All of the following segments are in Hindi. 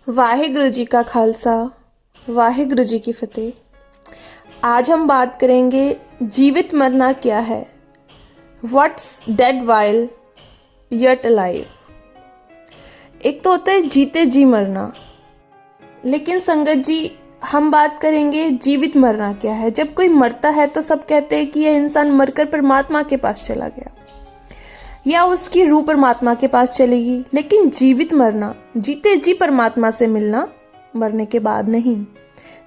वाहिगुरु जी का खालसा, वाहिगुरु जी की फतेह। आज हम बात करेंगे जीवित मरना क्या है। What's dead while yet alive. एक तो होता है जीते जी मरना, लेकिन संगत जी हम बात करेंगे जीवित मरना क्या है। जब कोई मरता है तो सब कहते हैं कि यह इंसान मरकर परमात्मा के पास चला गया या उसकी रूह परमात्मा के पास चलेगी, लेकिन जीवित मरना, जीते जी परमात्मा से मिलना, मरने के बाद नहीं।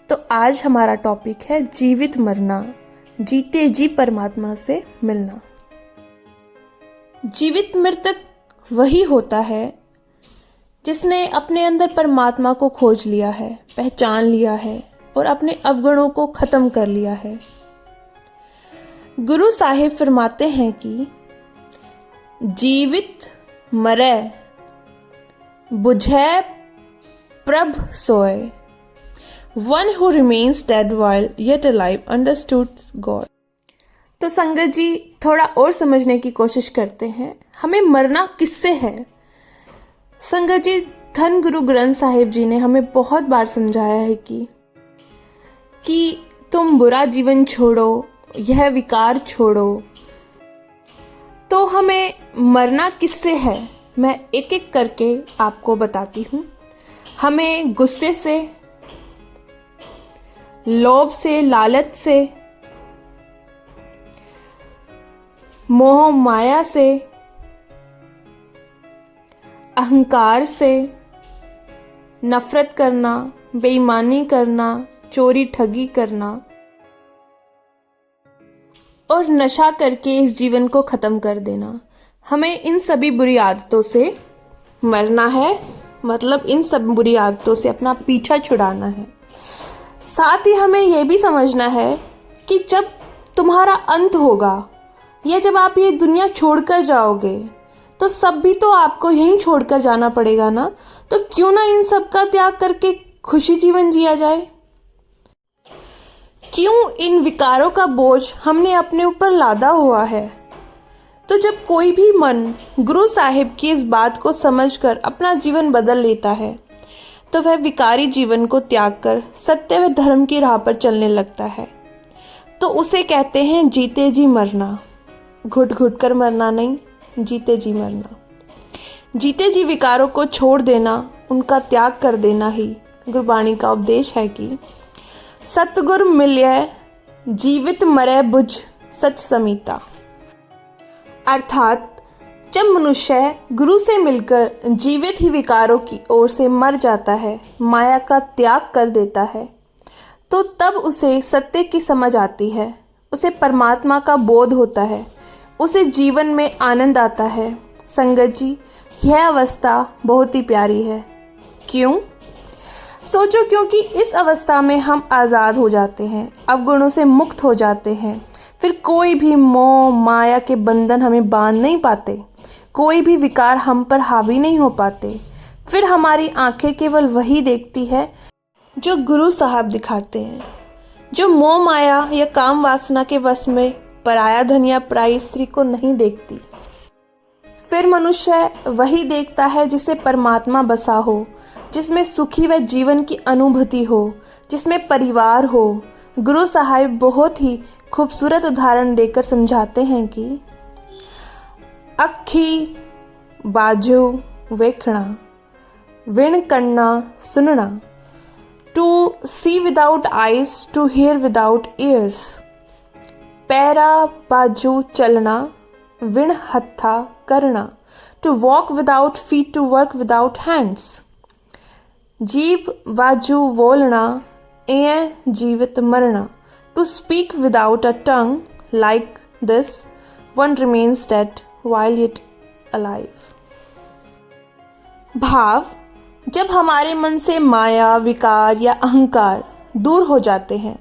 तो आज हमारा टॉपिक है जीवित मरना, जीते जी परमात्मा से मिलना। जीवित मृतक वही होता है जिसने अपने अंदर परमात्मा को खोज लिया है, पहचान लिया है और अपने अवगुणों को खत्म कर लिया है। गुरु साहिब फरमाते हैं कि जीवित मरै बुझै प्रभ सोय, one who remains dead while yet alive understood God. तो संगत जी थोड़ा और समझने की कोशिश करते हैं, हमें मरना किससे है। संगत जी धन गुरु ग्रंथ साहिब जी ने हमें बहुत बार समझाया है कि तुम बुरा जीवन छोड़ो, यह विकार छोड़ो। तो हमें मरना किससे है, मैं एक एक करके आपको बताती हूँ। हमें गुस्से से, लोभ से, लालच से, मोह माया से, अहंकार से, नफरत करना, बेईमानी करना, चोरी ठगी करना और नशा करके इस जीवन को खत्म कर देना। हमें इन सभी बुरी आदतों से मरना है, मतलब इन सब बुरी आदतों से अपना पीछा छुड़ाना है। साथ ही हमें यह भी समझना है कि जब तुम्हारा अंत होगा या जब आप ये दुनिया छोड़कर जाओगे तो सब भी तो आपको यहीं छोड़कर जाना पड़ेगा ना। तो क्यों ना इन सब का त्याग करके खुशी जीवन जिया जाए। क्यों इन विकारों का बोझ हमने अपने ऊपर लादा हुआ है। तो जब कोई भी मन गुरु साहिब की इस बात को समझकर अपना जीवन बदल लेता है तो वह विकारी जीवन को त्याग कर सत्य व धर्म की राह पर चलने लगता है। तो उसे कहते हैं जीते जी मरना। घुट घुट कर मरना नहीं, जीते जी मरना। जीते जी विकारों को छोड़ देना, उनका त्याग कर देना ही गुरबाणी का उपदेश है कि सतगुर मिलय जीवित मरै बुझ सच समीता। अर्थात जब मनुष्य गुरु से मिलकर जीवित ही विकारों की ओर से मर जाता है, माया का त्याग कर देता है, तो तब उसे सत्य की समझ आती है, उसे परमात्मा का बोध होता है, उसे जीवन में आनंद आता है। संगत जी यह अवस्था बहुत ही प्यारी है। क्यों? सोचो, क्योंकि इस अवस्था में हम आज़ाद हो जाते हैं, अवगुणों से मुक्त हो जाते हैं। फिर कोई भी मोह माया के बंधन हमें बांध नहीं पाते, कोई भी विकार हम पर हावी नहीं हो पाते। फिर हमारी आंखें केवल वही देखती है जो गुरु साहब दिखाते हैं, जो मोह माया या काम वासना के वश में पराया धन या पराई स्त्री को नहीं देखती। फिर मनुष्य वही देखता है जिसे परमात्मा बसा हो, जिसमें सुखी व जीवन की अनुभूति हो, जिसमें परिवार हो। गुरु साहिब बहुत ही खूबसूरत उदाहरण देकर समझाते हैं कि अखी बाजू वेखना, विण करना सुनना, to see without eyes, to hear without ears, पैरा बाजू चलना, विण हत्था करना, to walk without feet, to work without hands, जीभ बाजू बोलना, ए जीवित मरना, to speak without a tongue, like this one remains dead while yet alive. भाव, जब हमारे मन से माया, विकार या अहंकार दूर हो जाते हैं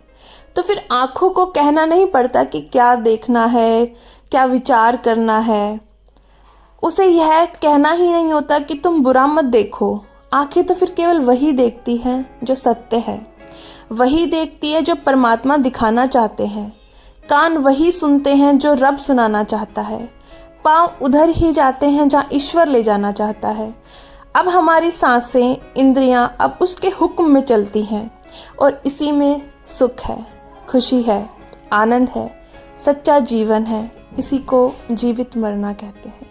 तो फिर आँखों को कहना नहीं पड़ता कि क्या देखना है, क्या विचार करना है। उसे यह कहना ही नहीं होता कि तुम बुरा मत देखो। आंखें तो फिर केवल वही देखती हैं जो सत्य है, वही देखती है जो परमात्मा दिखाना चाहते हैं। कान वही सुनते हैं जो रब सुनाना चाहता है। पाँव उधर ही जाते हैं जहाँ ईश्वर ले जाना चाहता है। अब हमारी सांसें, इंद्रियां अब उसके हुक्म में चलती हैं और इसी में सुख है, खुशी है, आनंद है, सच्चा जीवन है। इसी को जीवित मरना कहते हैं।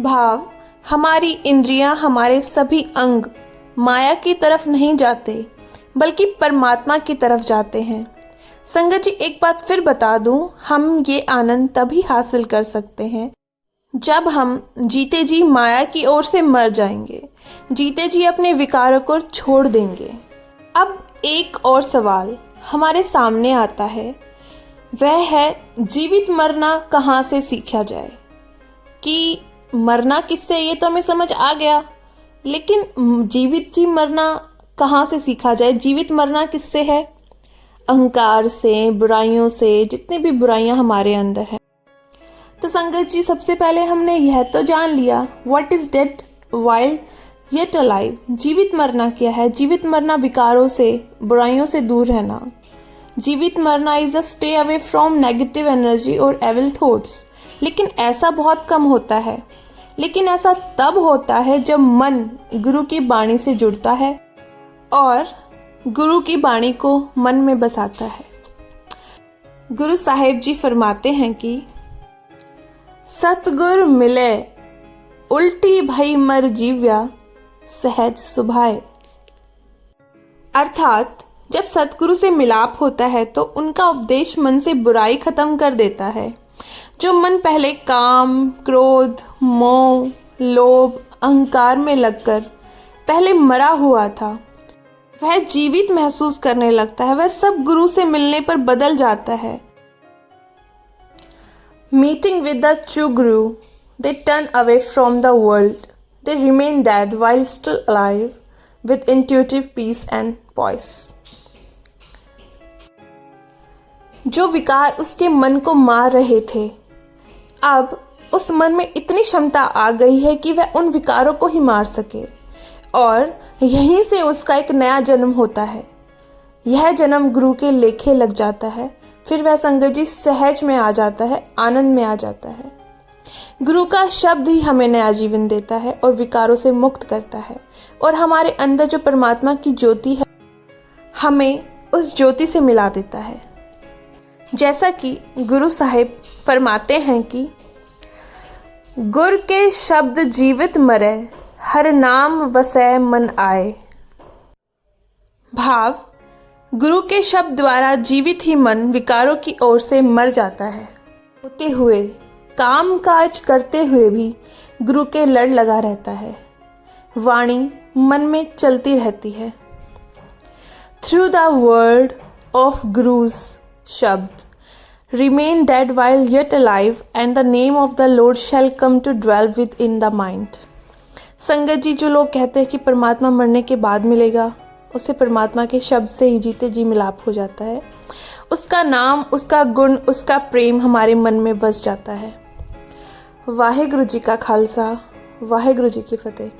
भाव, हमारी इंद्रियां, हमारे सभी अंग माया की तरफ नहीं जाते बल्कि परमात्मा की तरफ जाते हैं। संगत जी, एक बात फिर बता दूं, हम ये आनंद तभी हासिल कर सकते हैं जब हम जीते जी माया की ओर से मर जाएंगे, जीते जी अपने विकारों को छोड़ देंगे। अब एक और सवाल हमारे सामने आता है, वह है जीवित मरना कहाँ से सीखा जाए। कि मरना किससे, ये तो हमें समझ आ गया, लेकिन जीवित जी मरना कहाँ से सीखा जाए। जीवित मरना किससे है? अहंकार से, बुराइयों से, जितनी भी बुराइयां हमारे अंदर हैं। तो संगत जी, सबसे पहले हमने यह तो जान लिया, what is dead while yet alive. जीवित मरना क्या है? जीवित मरना विकारों से, बुराइयों से दूर रहना। जीवित मरना is a stay away from negative energy और एविल थॉट्स। लेकिन ऐसा बहुत कम होता है। लेकिन ऐसा तब होता है जब मन गुरु की वाणी से जुड़ता है और गुरु की वाणी को मन में बसाता है। गुरु साहिब जी फरमाते हैं कि सतगुर मिले उल्टी भई मर जीव्या सहज सुभाए। अर्थात जब सतगुरु से मिलाप होता है तो उनका उपदेश मन से बुराई खत्म कर देता है। जो मन पहले काम, क्रोध, मोह, लोभ, अहंकार में लगकर पहले मरा हुआ था, वह जीवित महसूस करने लगता है। वह सब गुरु से मिलने पर बदल जाता है। Meeting with the true Guru, they turn away from the world. They remain dead while still alive with intuitive peace and poise. जो विकार उसके मन को मार रहे थे, अब उस मन में इतनी क्षमता आ गई है कि वह उन विकारों को ही मार सके और यहीं से उसका एक नया जन्म होता है। यह जन्म गुरु के लेखे लग जाता है। फिर वह संगत जी सहज में आ जाता है, आनंद में आ जाता है। गुरु का शब्द ही हमें नया जीवन देता है और विकारों से मुक्त करता है और हमारे अंदर जो परमात्मा की ज्योति है, हमें उस ज्योति से मिला देता है। जैसा कि गुरु साहिब फरमाते हैं कि गुर के शब्द जीवित मरे, हर नाम वसै मन आए। भाव, गुरु के शब्द द्वारा जीवित ही मन विकारों की ओर से मर जाता है। होते हुए, काम काज करते हुए भी गुरु के लड़ लगा रहता है। वाणी मन में चलती रहती है। Through the word of gurus शब्द, remain dead while yet alive and the name of the Lord shall come to dwell within the mind. संगत जी, जो लोग कहते हैं कि परमात्मा मरने के बाद मिलेगा, उसे परमात्मा के शब्द से ही जीते जी मिलाप हो जाता है। उसका नाम, उसका गुण, उसका प्रेम हमारे मन में बस जाता है। वाहेगुरु जी का खालसा, वाहेगुरु जी की फतेह।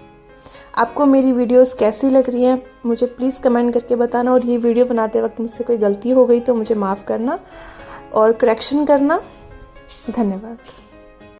आपको मेरी वीडियोस कैसी लग रही हैं मुझे प्लीज़ कमेंट करके बताना, और ये वीडियो बनाते वक्त मुझसे कोई गलती हो गई तो मुझे माफ़ करना और करेक्शन करना। धन्यवाद।